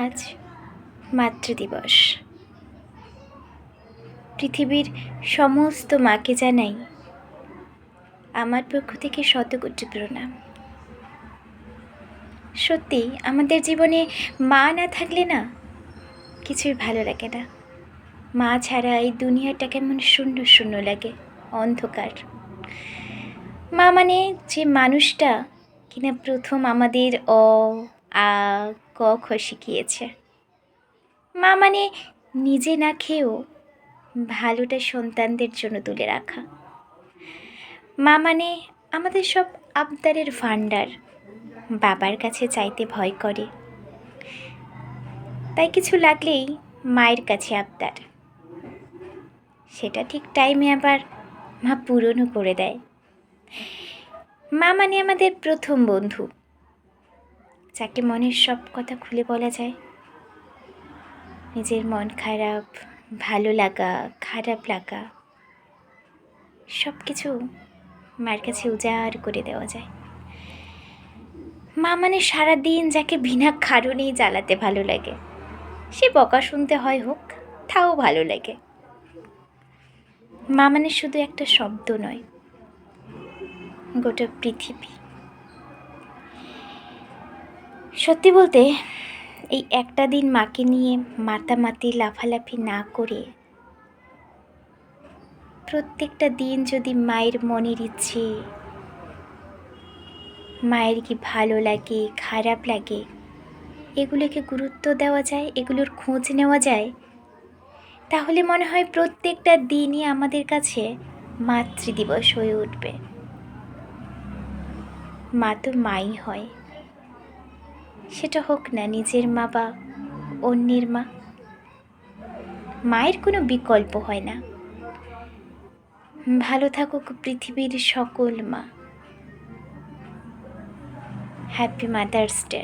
আজ মাতৃদিবস। পৃথিবীর সমস্ত মাকে জানাই আমার পক্ষ থেকে শতকোটি প্রণাম। সত্যি আমাদের জীবনে মা না থাকলে না কিছুই ভালো লাগে না। মা ছাড়া এই দুনিয়াটা কেমন শূন্য শূন্য লাগে, অন্ধকার। মা মানে যে মানুষটা কিনা প্রথম আমাদের অ আ ক খ শিখিয়েছে। মা মানে নিজে না খেয়েও ভালোটা সন্তানদের জন্য তুলে রাখা। মা মানে আমাদের সব আবদারের ভাণ্ডার, বাবার কাছে চাইতে ভয় করে, তাই কিছু লাগলেই মায়ের কাছে আবদার। সেটা ঠিক টাইমে আবার মা পূরণও করে দেয়। মা মানে আমাদের প্রথম বন্ধু, যাকে মনের সব কথা খুলে বলা যায়। নিজের মন খারাপ, ভালো লাগা, খারাপ লাগা সব কিছু মার কাছে উজাড় করে দেওয়া যায়। মা মানে সারাদিন যাকে বিনা কারণেই জ্বালাতে ভালো লাগে, সে বকা শুনতে হয় হোক, তাও ভালো লাগে। মা মানে শুধু একটা শব্দ নয়, গোটা পৃথিবী। সত্যি বলতে এই একটা দিন মাকে নিয়ে মাতামাতি লাফালাফি না করে প্রত্যেকটা দিন যদি মায়ের মনের ইচ্ছে, মায়ের কি ভালো লাগে খারাপ লাগে এগুলোকে গুরুত্ব দেওয়া যায়, এগুলোর খোঁজ নেওয়া যায়, তাহলে মনে হয় প্রত্যেকটা দিনই আমাদের কাছে মাতৃদিবস হয়ে উঠবে। মা তো মাই হয়, সেটা হোক না নিজের মা বা অন্যের মা। মায়ের কোনো বিকল্প হয় না। ভালো থাকুক পৃথিবীর সকল মা। Happy mother's day.